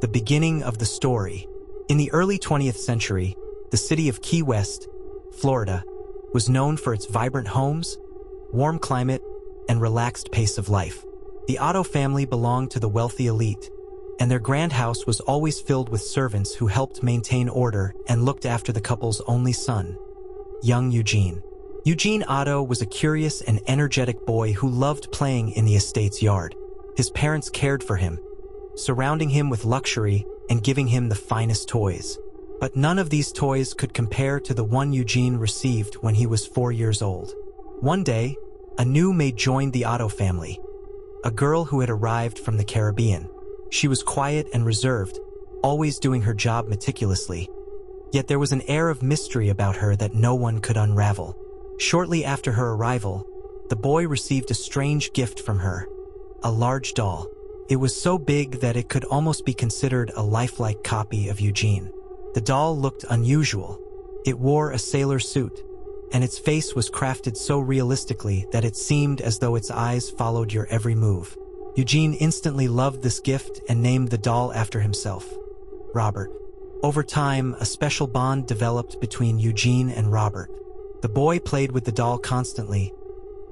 beginning of the story. In the early 20th century, the city of Key West, Florida, was known for its vibrant homes, warm climate, and relaxed pace of life. The Otto family belonged to the wealthy elite, and their grand house was always filled with servants who helped maintain order and looked after the couple's only son, young Eugene. Eugene Otto was a curious and energetic boy who loved playing in the estate's yard. His parents cared for him, surrounding him with luxury and giving him the finest toys. But none of these toys could compare to the one Eugene received when he was 4 years old. One day, a new maid joined the Otto family, a girl who had arrived from the Caribbean. She was quiet and reserved, always doing her job meticulously. Yet there was an air of mystery about her that no one could unravel. Shortly after her arrival, the boy received a strange gift from her, a large doll. It was so big that it could almost be considered a lifelike copy of Eugene. The doll looked unusual. It wore a sailor suit, and its face was crafted so realistically that it seemed as though its eyes followed your every move. Eugene instantly loved this gift and named the doll after himself, Robert. Over time, a special bond developed between Eugene and Robert. The boy played with the doll constantly,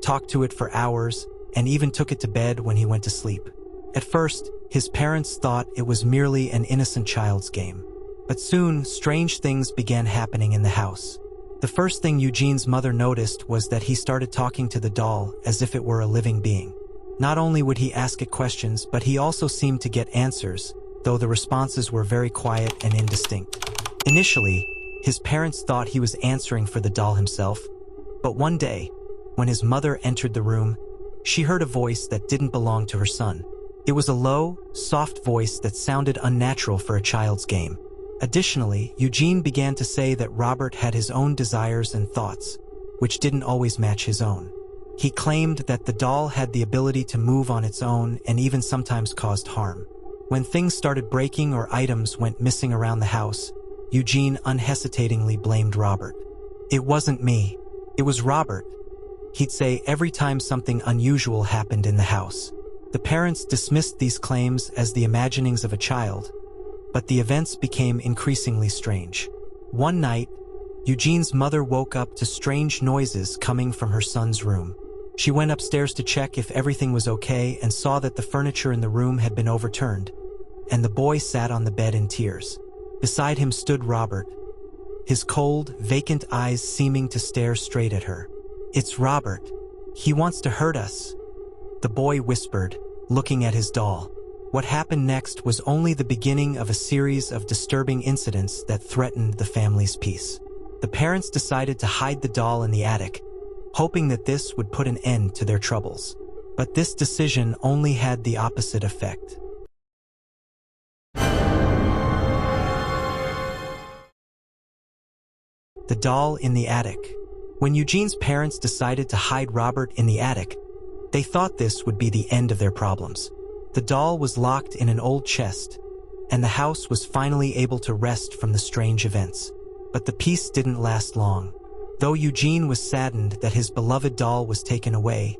talked to it for hours, and even took it to bed when he went to sleep. At first, his parents thought it was merely an innocent child's game. But soon, strange things began happening in the house. The first thing Eugene's mother noticed was that he started talking to the doll as if it were a living being. Not only would he ask it questions, but he also seemed to get answers, though the responses were very quiet and indistinct. Initially, his parents thought he was answering for the doll himself, but one day, when his mother entered the room, she heard a voice that didn't belong to her son. It was a low, soft voice that sounded unnatural for a child's game. Additionally, Eugene began to say that Robert had his own desires and thoughts, which didn't always match his own. He claimed that the doll had the ability to move on its own and even sometimes caused harm. When things started breaking or items went missing around the house, Eugene unhesitatingly blamed Robert. "It wasn't me. It was Robert," he'd say every time something unusual happened in the house. The parents dismissed these claims as the imaginings of a child, but the events became increasingly strange. One night, Eugene's mother woke up to strange noises coming from her son's room. She went upstairs to check if everything was okay and saw that the furniture in the room had been overturned, and the boy sat on the bed in tears. Beside him stood Robert, his cold, vacant eyes seeming to stare straight at her. "It's Robert. He wants to hurt us," the boy whispered, looking at his doll. What happened next was only the beginning of a series of disturbing incidents that threatened the family's peace. The parents decided to hide the doll in the attic, hoping that this would put an end to their troubles. But this decision only had the opposite effect. The doll in the attic. When Eugene's parents decided to hide Robert in the attic, they thought this would be the end of their problems. The doll was locked in an old chest, and the house was finally able to rest from the strange events. But the peace didn't last long. Though Eugene was saddened that his beloved doll was taken away,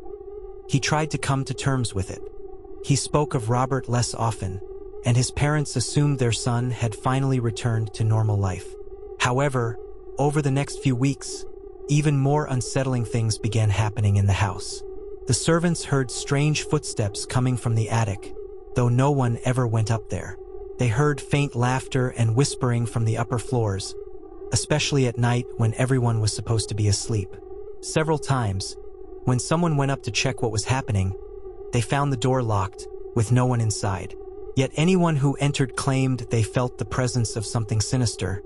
he tried to come to terms with it. He spoke of Robert less often, and his parents assumed their son had finally returned to normal life. However, over the next few weeks, even more unsettling things began happening in the house. The servants heard strange footsteps coming from the attic, though no one ever went up there. They heard faint laughter and whispering from the upper floors, especially at night when everyone was supposed to be asleep. Several times, when someone went up to check what was happening, they found the door locked, with no one inside. Yet anyone who entered claimed they felt the presence of something sinister,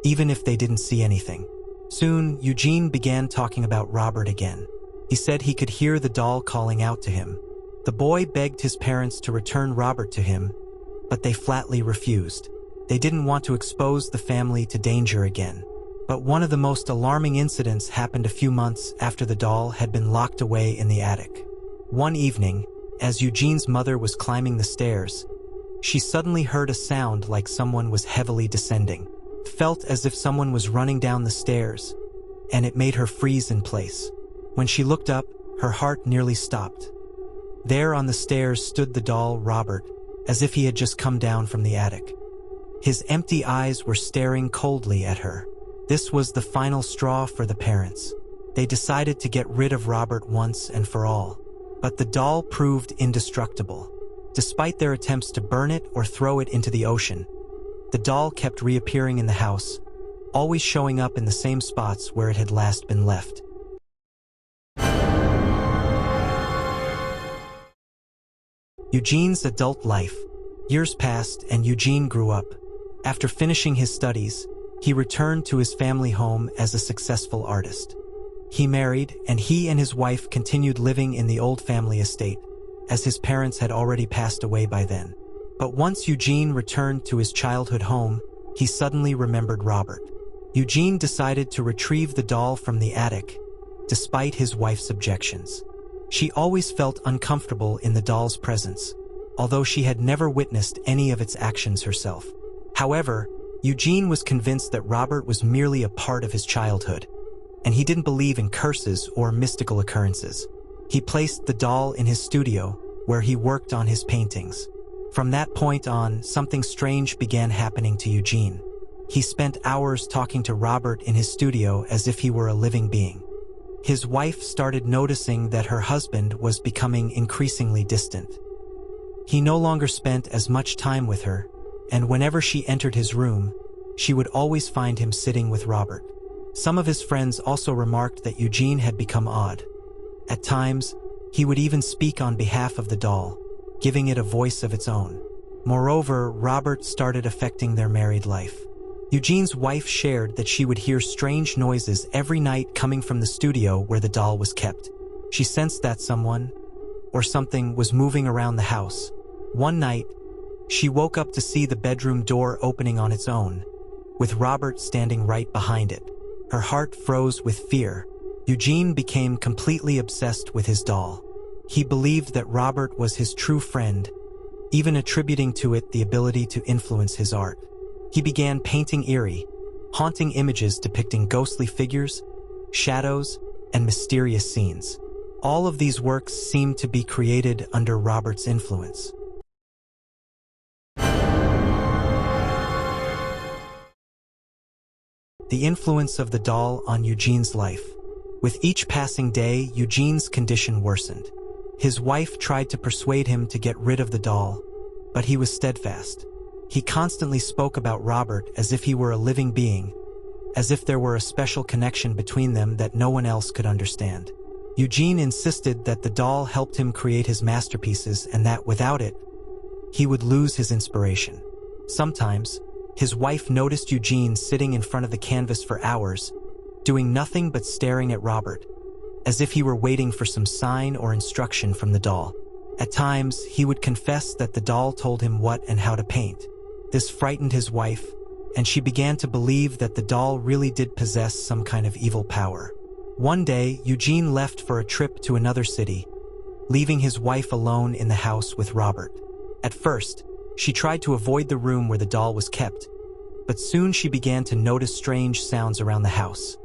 even if they didn't see anything. Soon, Eugene began talking about Robert again. He said he could hear the doll calling out to him. The boy begged his parents to return Robert to him, but they flatly refused. They didn't want to expose the family to danger again. But one of the most alarming incidents happened a few months after the doll had been locked away in the attic. One evening, as Eugene's mother was climbing the stairs, she suddenly heard a sound like someone was heavily descending. It felt as if someone was running down the stairs, and it made her freeze in place. When she looked up, her heart nearly stopped. There on the stairs stood the doll, Robert, as if he had just come down from the attic. His empty eyes were staring coldly at her. This was the final straw for the parents. They decided to get rid of Robert once and for all. But the doll proved indestructible. Despite their attempts to burn it or throw it into the ocean, the doll kept reappearing in the house, always showing up in the same spots where it had last been left. Eugene's adult life. Years passed and Eugene grew up. After finishing his studies, he returned to his family home as a successful artist. He married, and he and his wife continued living in the old family estate, as his parents had already passed away by then. But once Eugene returned to his childhood home, he suddenly remembered Robert. Eugene decided to retrieve the doll from the attic, despite his wife's objections. She always felt uncomfortable in the doll's presence, although she had never witnessed any of its actions herself. However, Eugene was convinced that Robert was merely a part of his childhood, and he didn't believe in curses or mystical occurrences. He placed the doll in his studio, where he worked on his paintings. From that point on, something strange began happening to Eugene. He spent hours talking to Robert in his studio as if he were a living being. His wife started noticing that her husband was becoming increasingly distant. He no longer spent as much time with her, and whenever she entered his room, she would always find him sitting with Robert. Some of his friends also remarked that Eugene had become odd. At times, he would even speak on behalf of the doll, giving it a voice of its own. Moreover, Robert started affecting their married life. Eugene's wife shared that she would hear strange noises every night coming from the studio where the doll was kept. She sensed that someone, or something, was moving around the house. One night, she woke up to see the bedroom door opening on its own, with Robert standing right behind it. Her heart froze with fear. Eugene became completely obsessed with his doll. He believed that Robert was his true friend, even attributing to it the ability to influence his art. He began painting eerie, haunting images depicting ghostly figures, shadows, and mysterious scenes. All of these works seemed to be created under Robert's influence. The influence of the doll on Eugene's life. With each passing day, Eugene's condition worsened. His wife tried to persuade him to get rid of the doll, but he was steadfast. He constantly spoke about Robert as if he were a living being, as if there were a special connection between them that no one else could understand. Eugene insisted that the doll helped him create his masterpieces and that without it, he would lose his inspiration. Sometimes, his wife noticed Eugene sitting in front of the canvas for hours, doing nothing but staring at Robert, as if he were waiting for some sign or instruction from the doll. At times, he would confess that the doll told him what and how to paint. This frightened his wife, and she began to believe that the doll really did possess some kind of evil power. One day, Eugene left for a trip to another city, leaving his wife alone in the house with Robert. At first, she tried to avoid the room where the doll was kept, but soon she began to notice strange sounds around the house.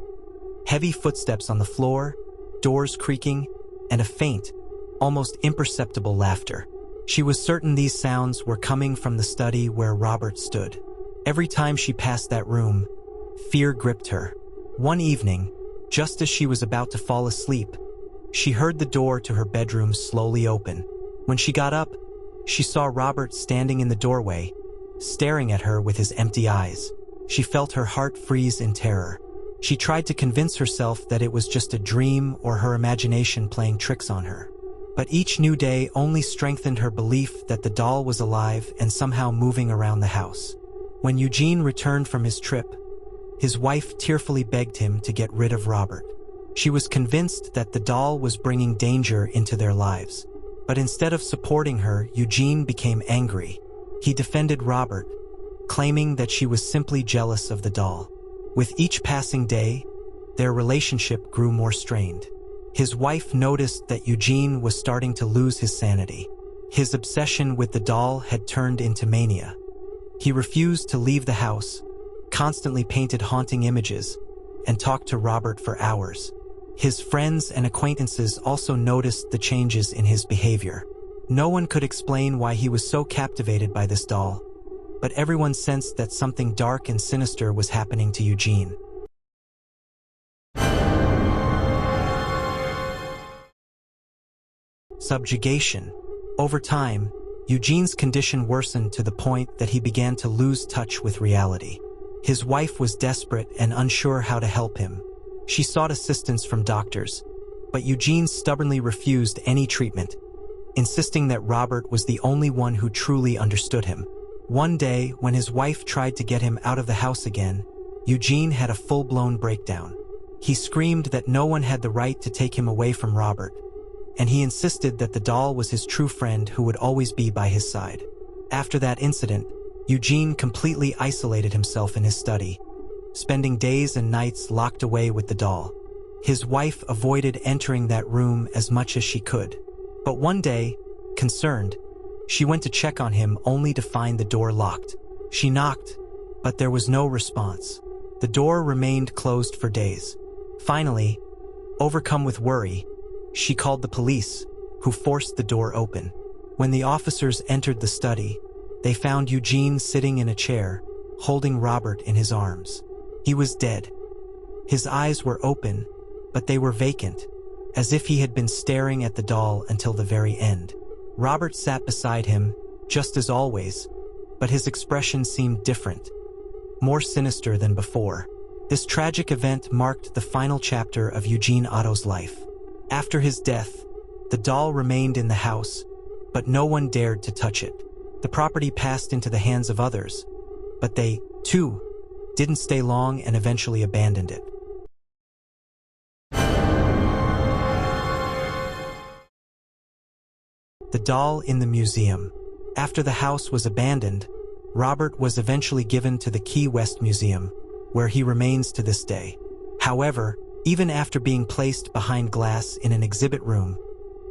Heavy footsteps on the floor, doors creaking, and a faint, almost imperceptible laughter. She was certain these sounds were coming from the study where Robert stood. Every time she passed that room, fear gripped her. One evening, just as she was about to fall asleep, she heard the door to her bedroom slowly open. When she got up, she saw Robert standing in the doorway, staring at her with his empty eyes. She felt her heart freeze in terror. She tried to convince herself that it was just a dream or her imagination playing tricks on her. But each new day only strengthened her belief that the doll was alive and somehow moving around the house. When Eugene returned from his trip, his wife tearfully begged him to get rid of Robert. She was convinced that the doll was bringing danger into their lives. But instead of supporting her, Eugene became angry. He defended Robert, claiming that she was simply jealous of the doll. With each passing day, their relationship grew more strained. His wife noticed that Eugene was starting to lose his sanity. His obsession with the doll had turned into mania. He refused to leave the house, constantly painted haunting images, and talked to Robert for hours. His friends and acquaintances also noticed the changes in his behavior. No one could explain why he was so captivated by this doll, but everyone sensed that something dark and sinister was happening to Eugene. Subjugation. Over time, Eugene's condition worsened to the point that he began to lose touch with reality. His wife was desperate and unsure how to help him. She sought assistance from doctors, but Eugene stubbornly refused any treatment, insisting that Robert was the only one who truly understood him. One day, when his wife tried to get him out of the house again, Eugene had a full-blown breakdown. He screamed that no one had the right to take him away from Robert, and he insisted that the doll was his true friend who would always be by his side. After that incident, Eugene completely isolated himself in his study, spending days and nights locked away with the doll. His wife avoided entering that room as much as she could. But one day, concerned, she went to check on him only to find the door locked. She knocked, but there was no response. The door remained closed for days. Finally, overcome with worry, she called the police, who forced the door open. When the officers entered the study, they found Eugene sitting in a chair, holding Robert in his arms. He was dead. His eyes were open, but they were vacant, as if he had been staring at the doll until the very end. Robert sat beside him, just as always, but his expression seemed different, more sinister than before. This tragic event marked the final chapter of Eugene Otto's life. After his death, the doll remained in the house, but no one dared to touch it. The property passed into the hands of others, but they, too, didn't stay long and eventually abandoned it. The doll in the museum. After the house was abandoned, Robert was eventually given to the Key West Museum, where he remains to this day. However, even after being placed behind glass in an exhibit room,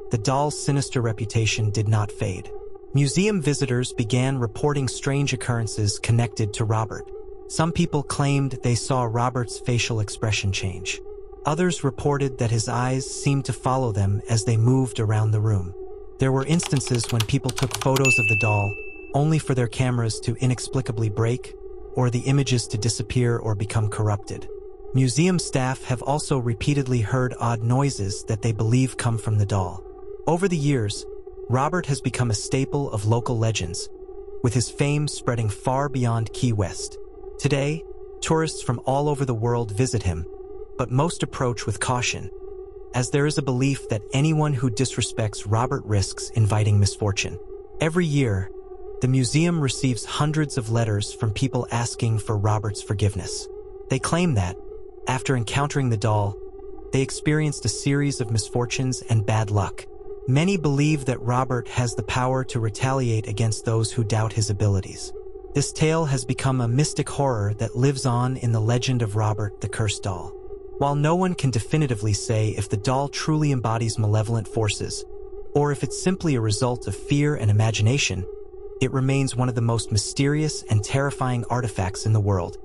the doll's sinister reputation did not fade. Museum visitors began reporting strange occurrences connected to Robert. Some people claimed they saw Robert's facial expression change. Others reported that his eyes seemed to follow them as they moved around the room. There were instances when people took photos of the doll, only for their cameras to inexplicably break, or the images to disappear or become corrupted. Museum staff have also repeatedly heard odd noises that they believe come from the doll. Over the years, Robert has become a staple of local legends, with his fame spreading far beyond Key West. Today, tourists from all over the world visit him, but most approach with caution, as there is a belief that anyone who disrespects Robert risks inviting misfortune. Every year, the museum receives hundreds of letters from people asking for Robert's forgiveness. They claim that, after encountering the doll, they experienced a series of misfortunes and bad luck. Many believe that Robert has the power to retaliate against those who doubt his abilities. This tale has become a mystic horror that lives on in the legend of Robert the Cursed Doll. While no one can definitively say if the doll truly embodies malevolent forces, or if it's simply a result of fear and imagination, it remains one of the most mysterious and terrifying artifacts in the world.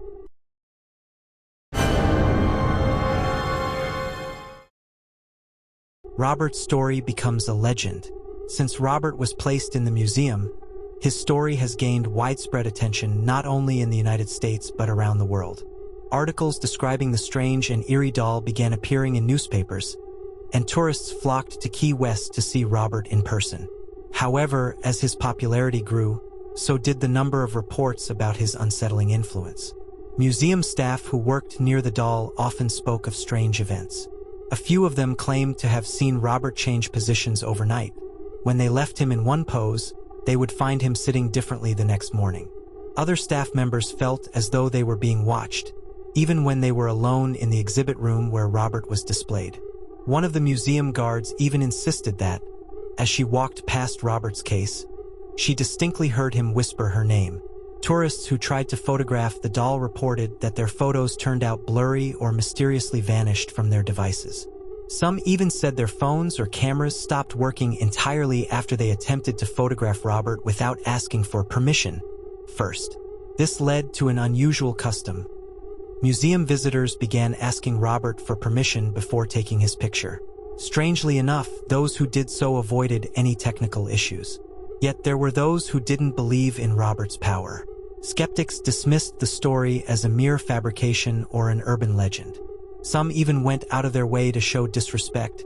Robert's story becomes a legend. Since Robert was placed in the museum, his story has gained widespread attention not only in the United States but around the world. Articles describing the strange and eerie doll began appearing in newspapers, and tourists flocked to Key West to see Robert in person. However, as his popularity grew, so did the number of reports about his unsettling influence. Museum staff who worked near the doll often spoke of strange events. A few of them claimed to have seen Robert change positions overnight. When they left him in one pose, they would find him sitting differently the next morning. Other staff members felt as though they were being watched, even when they were alone in the exhibit room where Robert was displayed. One of the museum guards even insisted that, as she walked past Robert's case, she distinctly heard him whisper her name. Tourists who tried to photograph the doll reported that their photos turned out blurry or mysteriously vanished from their devices. Some even said their phones or cameras stopped working entirely after they attempted to photograph Robert without asking for permission first. This led to an unusual custom. Museum visitors began asking Robert for permission before taking his picture. Strangely enough, those who did so avoided any technical issues. Yet there were those who didn't believe in Robert's power. Skeptics dismissed the story as a mere fabrication or an urban legend. Some even went out of their way to show disrespect,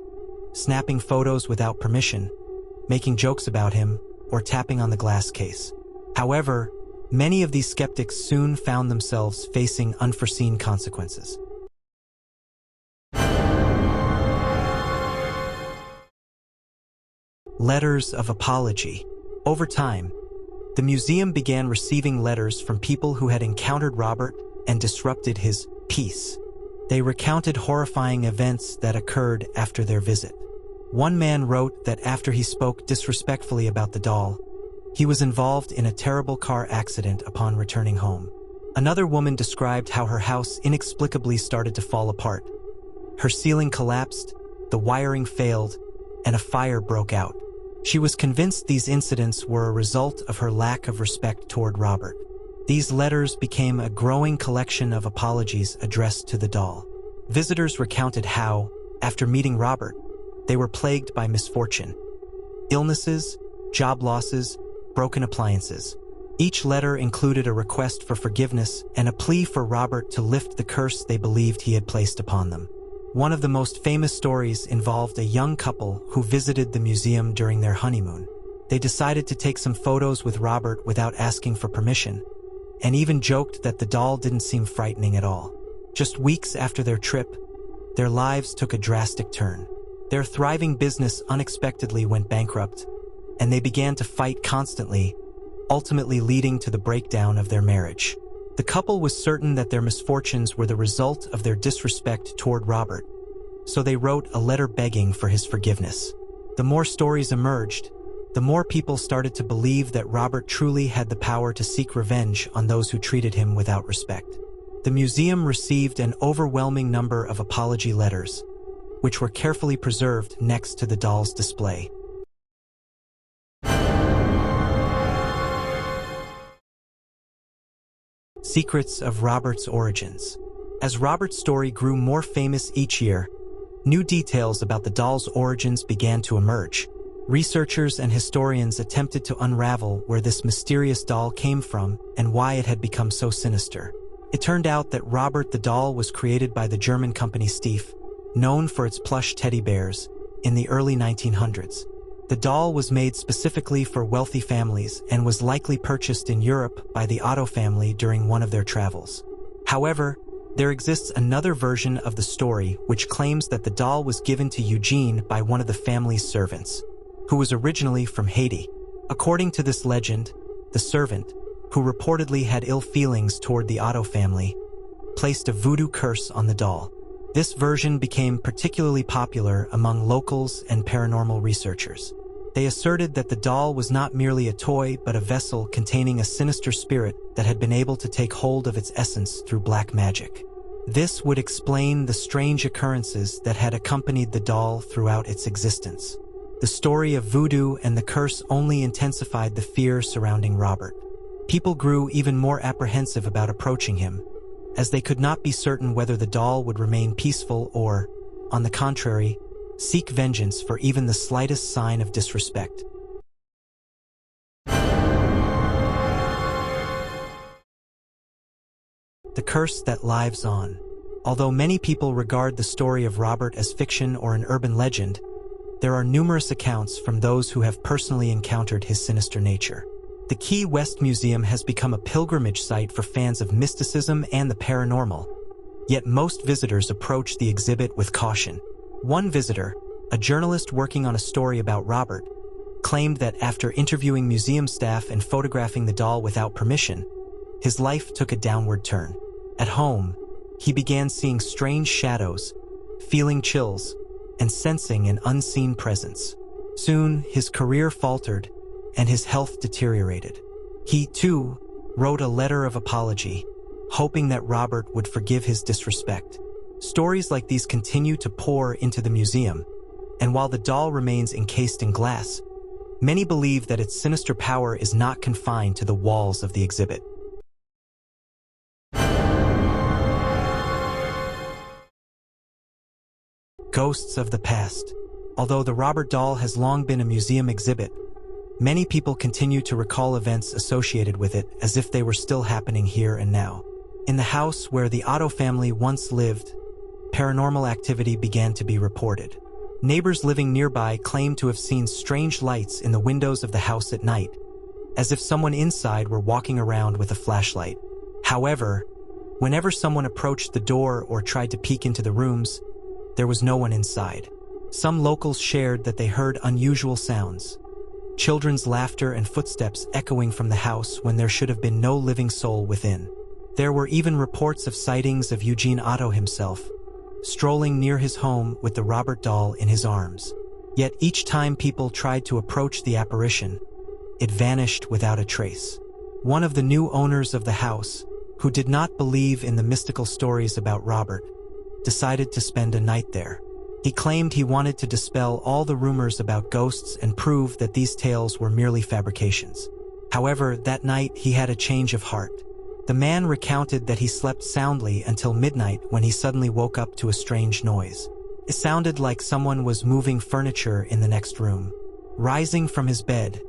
snapping photos without permission, making jokes about him, or tapping on the glass case. However, many of these skeptics soon found themselves facing unforeseen consequences. Letters of apology. Over time, the museum began receiving letters from people who had encountered Robert and disrupted his peace. They recounted horrifying events that occurred after their visit. One man wrote that after he spoke disrespectfully about the doll, he was involved in a terrible car accident upon returning home. Another woman described how her house inexplicably started to fall apart. Her ceiling collapsed, the wiring failed, and a fire broke out. She was convinced these incidents were a result of her lack of respect toward Robert. These letters became a growing collection of apologies addressed to the doll. Visitors recounted how, after meeting Robert, they were plagued by misfortune, illnesses, job losses, broken appliances. Each letter included a request for forgiveness and a plea for Robert to lift the curse they believed he had placed upon them. One of the most famous stories involved a young couple who visited the museum during their honeymoon. They decided to take some photos with Robert without asking for permission, and even joked that the doll didn't seem frightening at all. Just weeks after their trip, their lives took a drastic turn. Their thriving business unexpectedly went bankrupt, and they began to fight constantly, ultimately leading to the breakdown of their marriage. The couple was certain that their misfortunes were the result of their disrespect toward Robert, so they wrote a letter begging for his forgiveness. The more stories emerged, the more people started to believe that Robert truly had the power to seek revenge on those who treated him without respect. The museum received an overwhelming number of apology letters, which were carefully preserved next to the doll's display. Secrets of Robert's origins. As Robert's story grew more famous each year, new details about the doll's origins began to emerge. Researchers and historians attempted to unravel where this mysterious doll came from and why it had become so sinister. It turned out that Robert the doll was created by the German company Steiff, known for its plush teddy bears, in the early 1900s. The doll was made specifically for wealthy families and was likely purchased in Europe by the Otto family during one of their travels. However, there exists another version of the story which claims that the doll was given to Eugene by one of the family's servants, who was originally from Haiti. According to this legend, the servant, who reportedly had ill feelings toward the Otto family, placed a voodoo curse on the doll. This version became particularly popular among locals and paranormal researchers. They asserted that the doll was not merely a toy but a vessel containing a sinister spirit that had been able to take hold of its essence through black magic. This would explain the strange occurrences that had accompanied the doll throughout its existence. The story of voodoo and the curse only intensified the fear surrounding Robert. People grew even more apprehensive about approaching him, as they could not be certain whether the doll would remain peaceful or, on the contrary, seek vengeance for even the slightest sign of disrespect. The curse that lives on. Although many people regard the story of Robert as fiction or an urban legend, there are numerous accounts from those who have personally encountered his sinister nature. The Key West Museum has become a pilgrimage site for fans of mysticism and the paranormal, yet most visitors approach the exhibit with caution. One visitor, a journalist working on a story about Robert, claimed that after interviewing museum staff and photographing the doll without permission, his life took a downward turn. At home, he began seeing strange shadows, feeling chills, and sensing an unseen presence. Soon, his career faltered, and his health deteriorated. He, too, wrote a letter of apology, hoping that Robert would forgive his disrespect. Stories like these continue to pour into the museum, and while the doll remains encased in glass, many believe that its sinister power is not confined to the walls of the exhibit. Ghosts of the past. Although the Robert doll has long been a museum exhibit, many people continue to recall events associated with it as if they were still happening here and now. In the house where the Otto family once lived, paranormal activity began to be reported. Neighbors living nearby claimed to have seen strange lights in the windows of the house at night, as if someone inside were walking around with a flashlight. However, whenever someone approached the door or tried to peek into the rooms, there was no one inside. Some locals shared that they heard unusual sounds, children's laughter and footsteps echoing from the house when there should have been no living soul within. There were even reports of sightings of Eugene Otto himself, strolling near his home with the Robert doll in his arms. Yet each time people tried to approach the apparition, it vanished without a trace. One of the new owners of the house, who did not believe in the mystical stories about Robert, decided to spend a night there. He claimed he wanted to dispel all the rumors about ghosts and prove that these tales were merely fabrications. However, that night he had a change of heart. The man recounted that he slept soundly until midnight when he suddenly woke up to a strange noise. It sounded like someone was moving furniture in the next room. Rising from his bed,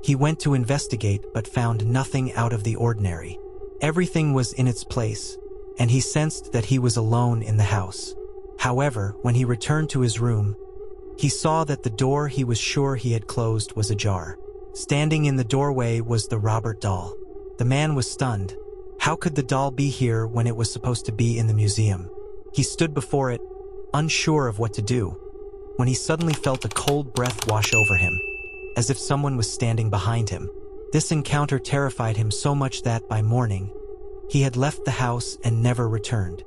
he went to investigate but found nothing out of the ordinary. Everything was in its place, and he sensed that he was alone in the house. However, when he returned to his room, he saw that the door he was sure he had closed was ajar. Standing in the doorway was the Robert doll. The man was stunned. How could the doll be here when it was supposed to be in the museum? He stood before it, unsure of what to do, when he suddenly felt a cold breath wash over him, as if someone was standing behind him. This encounter terrified him so much that, by morning, he had left the house and never returned.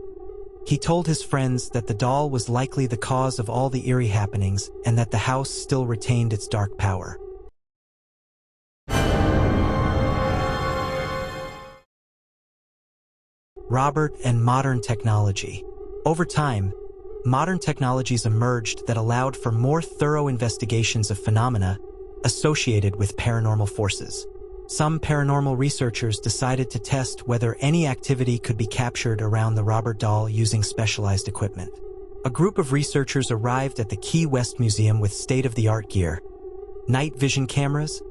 He told his friends that the doll was likely the cause of all the eerie happenings and that the house still retained its dark power. Robert and modern technology. Over time, modern technologies emerged that allowed for more thorough investigations of phenomena associated with paranormal forces. Some paranormal researchers decided to test whether any activity could be captured around the Robert doll using specialized equipment. A group of researchers arrived at the Key West Museum with state-of-the-art gear: night vision cameras,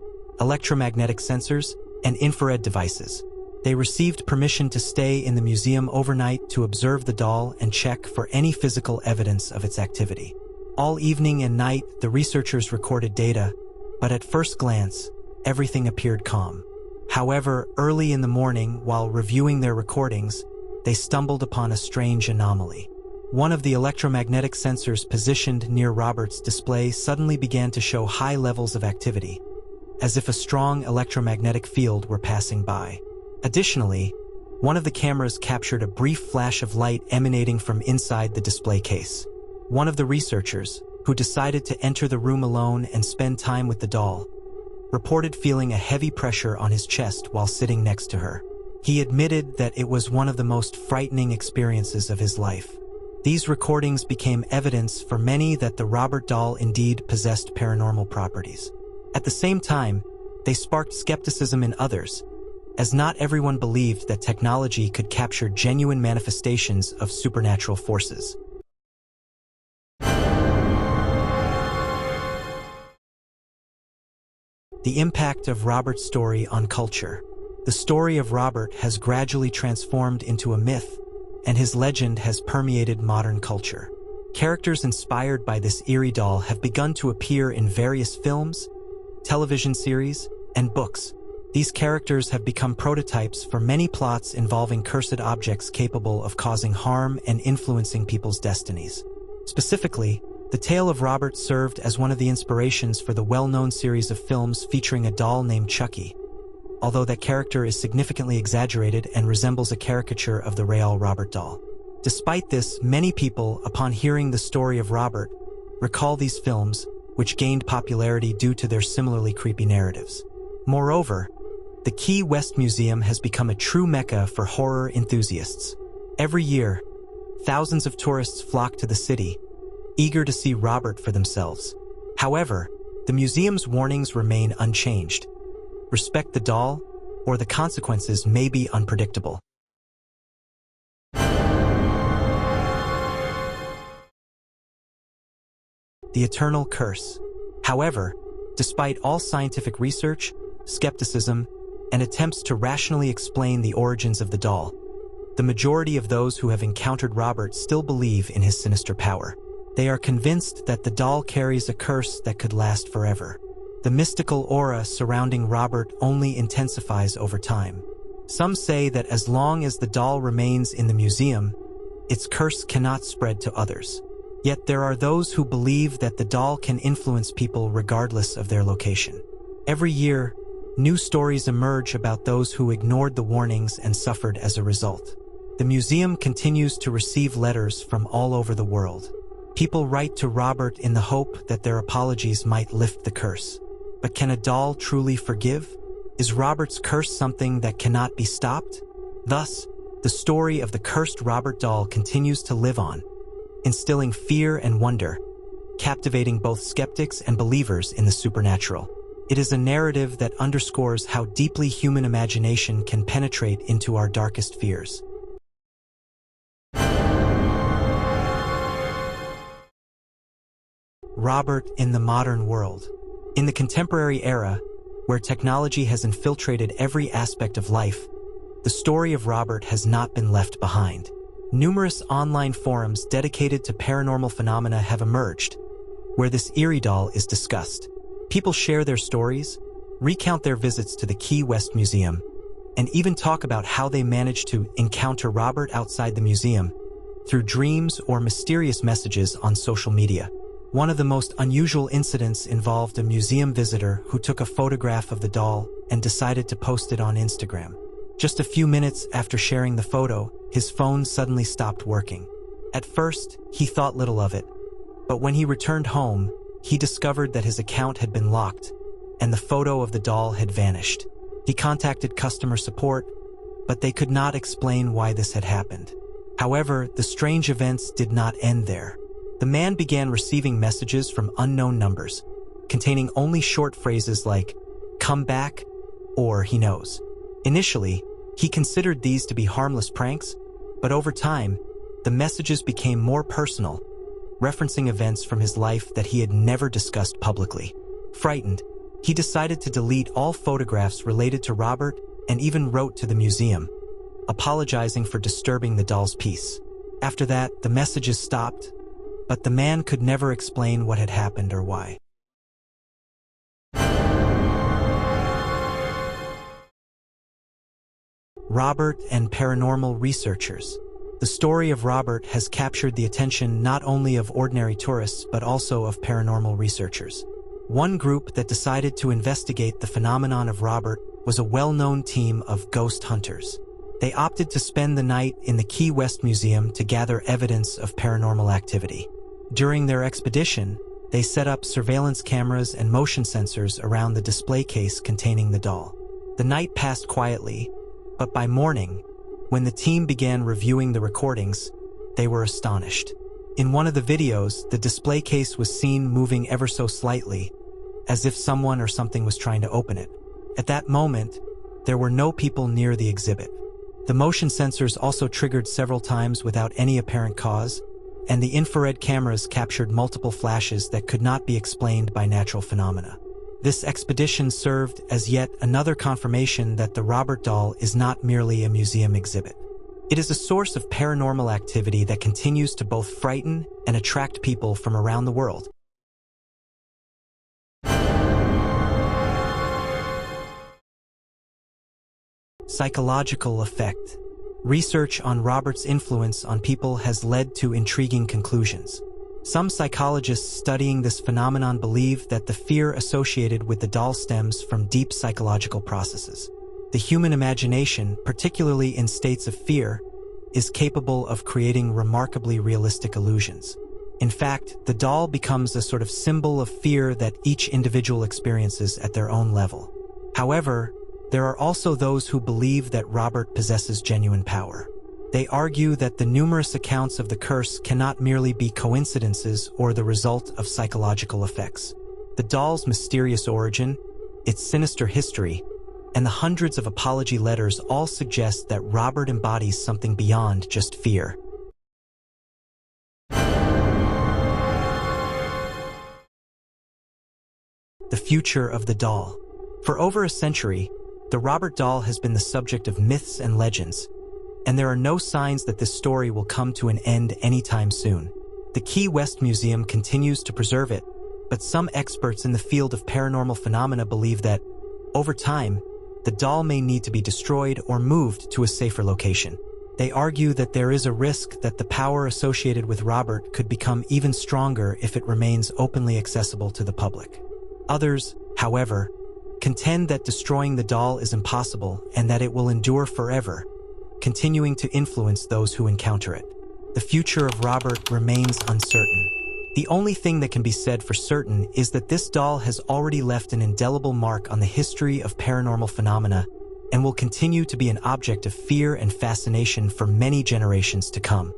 electromagnetic sensors, and infrared devices. They received permission to stay in the museum overnight to observe the doll and check for any physical evidence of its activity. All evening and night, the researchers recorded data, but at first glance, everything appeared calm. However, early in the morning, while reviewing their recordings, they stumbled upon a strange anomaly. One of the electromagnetic sensors positioned near Robert's display suddenly began to show high levels of activity, as if a strong electromagnetic field were passing by. Additionally, one of the cameras captured a brief flash of light emanating from inside the display case. One of the researchers, who decided to enter the room alone and spend time with the doll, reported feeling a heavy pressure on his chest while sitting next to her. He admitted that it was one of the most frightening experiences of his life. These recordings became evidence for many that the Robert doll indeed possessed paranormal properties. At the same time, they sparked skepticism in others, as not everyone believed that technology could capture genuine manifestations of supernatural forces. The impact of Robert's story on culture. The story of Robert has gradually transformed into a myth, and his legend has permeated modern culture. Characters inspired by this eerie doll have begun to appear in various films, television series, and books. These characters have become prototypes for many plots involving cursed objects capable of causing harm and influencing people's destinies. Specifically, the tale of Robert served as one of the inspirations for the well-known series of films featuring a doll named Chucky, although that character is significantly exaggerated and resembles a caricature of the real Robert doll. Despite this, many people, upon hearing the story of Robert, recall these films, which gained popularity due to their similarly creepy narratives. Moreover, the Key West Museum has become a true mecca for horror enthusiasts. Every year, thousands of tourists flock to the city, eager to see Robert for themselves. However, the museum's warnings remain unchanged. Respect the doll, or the consequences may be unpredictable. the eternal curse. However, despite all scientific research, skepticism, and attempts to rationally explain the origins of the doll, the majority of those who have encountered Robert still believe in his sinister power. They are convinced that the doll carries a curse that could last forever. The mystical aura surrounding Robert only intensifies over time. Some say that as long as the doll remains in the museum, its curse cannot spread to others. Yet there are those who believe that the doll can influence people regardless of their location. Every year, new stories emerge about those who ignored the warnings and suffered as a result. The museum continues to receive letters from all over the world. People write to Robert in the hope that their apologies might lift the curse. But can a doll truly forgive? Is Robert's curse something that cannot be stopped? Thus, the story of the cursed Robert doll continues to live on, instilling fear and wonder, captivating both skeptics and believers in the supernatural. It is a narrative that underscores how deeply human imagination can penetrate into our darkest fears. Robert in the modern world. In the contemporary era, where technology has infiltrated every aspect of life, the story of Robert has not been left behind. Numerous online forums dedicated to paranormal phenomena have emerged, where this eerie doll is discussed. People share their stories, recount their visits to the Key West Museum, and even talk about how they managed to encounter Robert outside the museum through dreams or mysterious messages on social media. One of the most unusual incidents involved a museum visitor who took a photograph of the doll and decided to post it on Instagram. Just a few minutes after sharing the photo, his phone suddenly stopped working. At first, he thought little of it, but when he returned home, he discovered that his account had been locked and the photo of the doll had vanished. He contacted customer support, but they could not explain why this had happened. However, the strange events did not end there. The man began receiving messages from unknown numbers, containing only short phrases like, "Come back," or "He knows." Initially, he considered these to be harmless pranks, but over time, the messages became more personal, referencing events from his life that he had never discussed publicly. Frightened, he decided to delete all photographs related to Robert and even wrote to the museum, apologizing for disturbing the doll's peace. After that, the messages stopped, but the man could never explain what had happened or why. Robert and paranormal researchers. The story of Robert has captured the attention not only of ordinary tourists but also of paranormal researchers. One group that decided to investigate the phenomenon of Robert was a well-known team of ghost hunters. They opted to spend the night in the Key West Museum to gather evidence of paranormal activity. During their expedition, they set up surveillance cameras and motion sensors around the display case containing the doll. The night passed quietly, but by morning, when the team began reviewing the recordings, they were astonished. In one of the videos, the display case was seen moving ever so slightly, as if someone or something was trying to open it. At that moment, there were no people near the exhibit. The motion sensors also triggered several times without any apparent cause, and the infrared cameras captured multiple flashes that could not be explained by natural phenomena. This expedition served as yet another confirmation that the Robert doll is not merely a museum exhibit. It is a source of paranormal activity that continues to both frighten and attract people from around the world. Psychological effect. Research on Robert's influence on people has led to intriguing conclusions. Some psychologists studying this phenomenon believe that the fear associated with the doll stems from deep psychological processes. The human imagination, particularly in states of fear, is capable of creating remarkably realistic illusions. In fact, the doll becomes a sort of symbol of fear that each individual experiences at their own level. However, there are also those who believe that Robert possesses genuine power. They argue that the numerous accounts of the curse cannot merely be coincidences or the result of psychological effects. The doll's mysterious origin, its sinister history, and the hundreds of apology letters all suggest that Robert embodies something beyond just fear. The future of the doll. For over a century, the Robert doll has been the subject of myths and legends, and there are no signs that this story will come to an end anytime soon. The Key West Museum continues to preserve it, but some experts in the field of paranormal phenomena believe that, over time, the doll may need to be destroyed or moved to a safer location. They argue that there is a risk that the power associated with Robert could become even stronger if it remains openly accessible to the public. Others, however, contend that destroying the doll is impossible and that it will endure forever, continuing to influence those who encounter it. The future of Robert remains uncertain. The only thing that can be said for certain is that this doll has already left an indelible mark on the history of paranormal phenomena and will continue to be an object of fear and fascination for many generations to come.